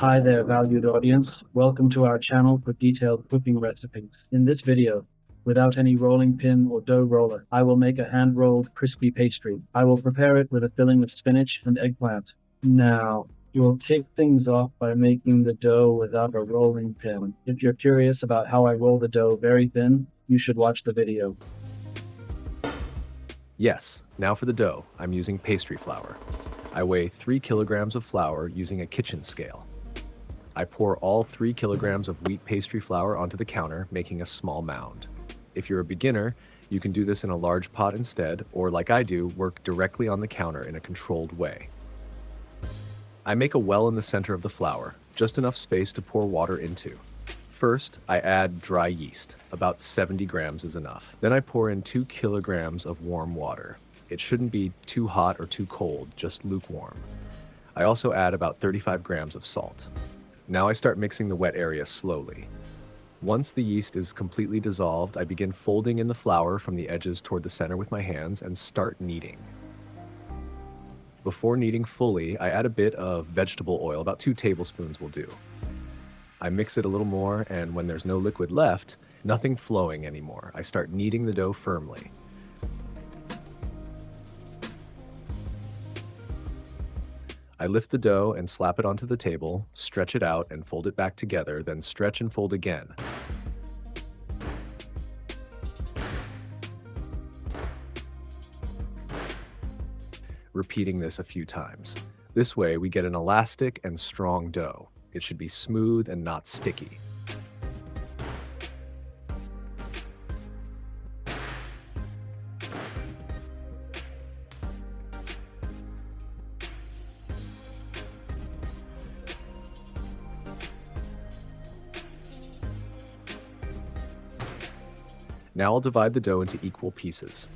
Hi there, valued audience. Welcome to our channel for detailed cooking recipes. In this video, without any rolling pin or dough roller, I will make a hand-rolled crispy pastry. I will prepare it with a filling of spinach and eggplant. Now, we'll kick things off by making the dough without a rolling pin. If you're curious about how I roll the dough very thin, you should watch the video. Yes, now for the dough, I'm using pastry flour. I weigh 3 kilograms of flour using a kitchen scale. I pour all 3 kilograms of wheat pastry flour onto the counter, making a small mound. If you're a beginner, you can do this in a large pot instead, or like I do, work directly on the counter in a controlled way. I make a well in the center of the flour, just enough space to pour water into. First, I add dry yeast. About 70 grams is enough. Then I pour in 2 kilograms of warm water. It shouldn't be too hot or too cold, just lukewarm. I also add about 35 grams of salt. Now I start mixing the wet area slowly. Once the yeast is completely dissolved, I begin folding in the flour from the edges toward the center with my hands and start kneading. Before kneading fully, I add a bit of vegetable oil, about 2 tablespoons will do. I mix it a little more, and when there's no liquid left, nothing flowing anymore, I start kneading the dough firmly. I lift the dough and slap it onto the table, stretch it out and fold it back together, then stretch and fold again. Repeating this a few times. This way we get an elastic and strong dough. It should be smooth and not sticky. Now I'll divide the dough into equal pieces.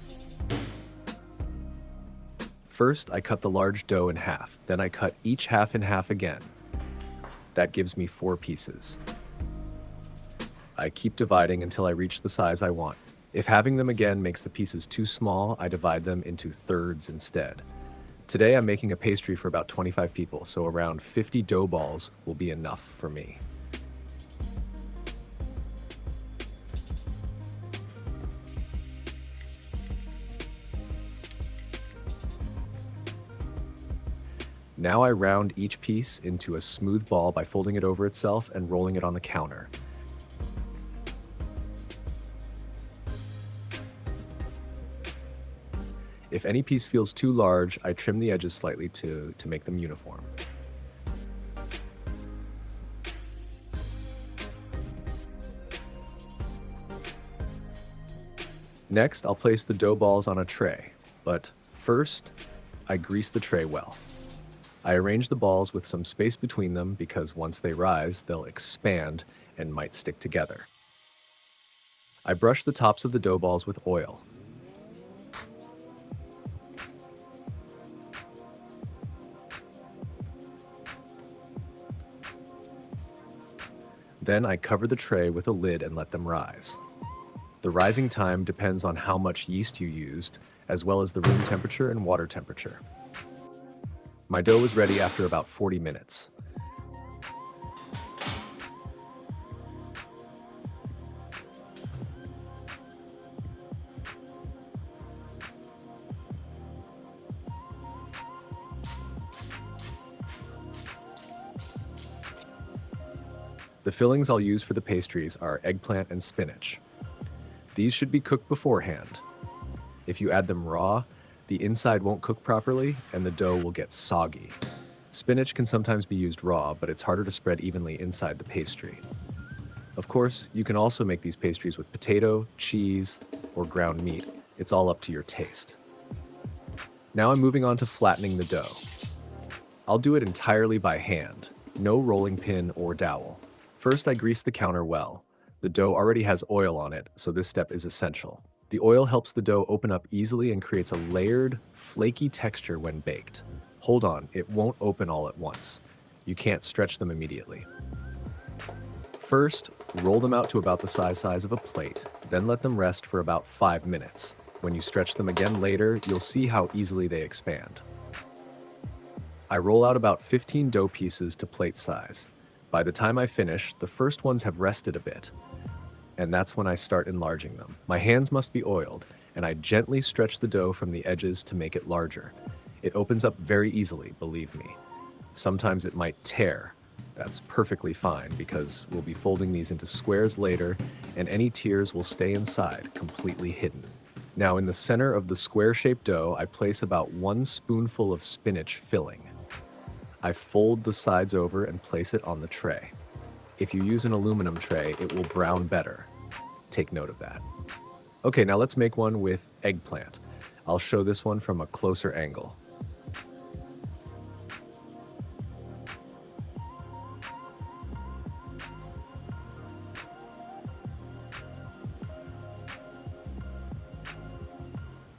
First, I cut the large dough in half, then I cut each half in half again. That gives me 4 pieces. I keep dividing until I reach the size I want. If having them again makes the pieces too small, I divide them into thirds instead. Today I'm making a pastry for about 25 people, so around 50 dough balls will be enough for me. Now I round each piece into a smooth ball by folding it over itself and rolling it on the counter. If any piece feels too large, I trim the edges slightly to make them uniform. Next, I'll place the dough balls on a tray, but first, I grease the tray well. I arrange the balls with some space between them because once they rise, they'll expand and might stick together. I brush the tops of the dough balls with oil. Then I cover the tray with a lid and let them rise. The rising time depends on how much yeast you used, as well as the room temperature and water temperature. My dough was ready after about 40 minutes. The fillings I'll use for the pastries are eggplant and spinach. These should be cooked beforehand. If you add them raw, the inside won't cook properly and the dough will get soggy. Spinach can sometimes be used raw, but it's harder to spread evenly inside the pastry. Of course, you can also make these pastries with potato, cheese, or ground meat. It's all up to your taste. Now I'm moving on to flattening the dough. I'll do it entirely by hand, no rolling pin or dowel. First, I grease the counter well. The dough already has oil on it, so this step is essential. The oil helps the dough open up easily and creates a layered, flaky texture when baked. Hold on, it won't open all at once. You can't stretch them immediately. First, roll them out to about the size of a plate, then let them rest for about 5 minutes. When you stretch them again later, you'll see how easily they expand. I roll out about 15 dough pieces to plate size. By the time I finish, the first ones have rested a bit, and that's when I start enlarging them. My hands must be oiled, and I gently stretch the dough from the edges to make it larger. It opens up very easily, believe me. Sometimes it might tear. That's perfectly fine because we'll be folding these into squares later, and any tears will stay inside, completely hidden. Now in the center of the square-shaped dough, I place about 1 spoonful of spinach filling. I fold the sides over and place it on the tray. If you use an aluminum tray, it will brown better. Take note of that. Okay, now let's make one with eggplant. I'll show this one from a closer angle.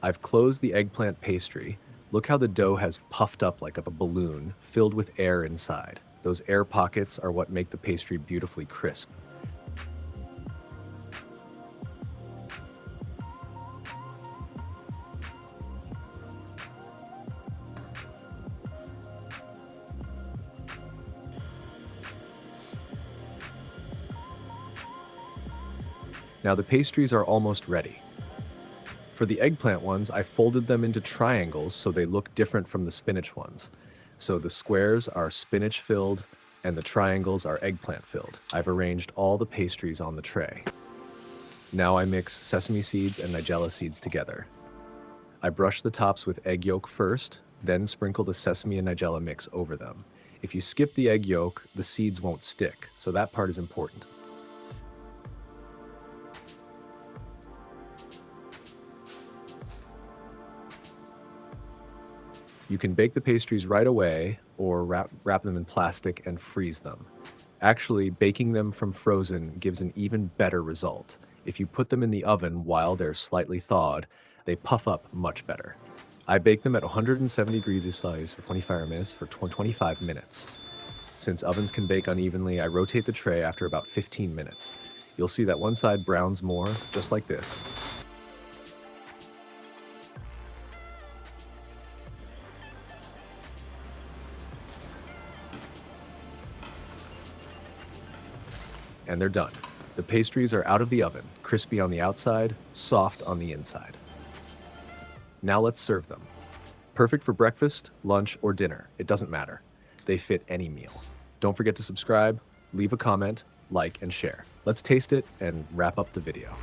I've closed the eggplant pastry. Look how the dough has puffed up like a balloon, filled with air inside. Those air pockets are what make the pastry beautifully crisp. Now the pastries are almost ready. For the eggplant ones, I folded them into triangles so they look different from the spinach ones. So the squares are spinach filled and the triangles are eggplant filled. I've arranged all the pastries on the tray. Now I mix sesame seeds and nigella seeds together. I brush the tops with egg yolk first, then sprinkle the sesame and nigella mix over them. If you skip the egg yolk, the seeds won't stick, so that part is important. You can bake the pastries right away or wrap them in plastic and freeze them. Actually, baking them from frozen gives an even better result. If you put them in the oven while they're slightly thawed, they puff up much better. I bake them at 170 degrees Celsius for 25 minutes. Since ovens can bake unevenly, I rotate the tray after about 15 minutes. You'll see that one side browns more, just like this. And they're done. The pastries are out of the oven, crispy on the outside, soft on the inside. Now let's serve them. Perfect for breakfast, lunch, or dinner. It doesn't matter. They fit any meal. Don't forget to subscribe, leave a comment, like, and share. Let's taste it and wrap up the video.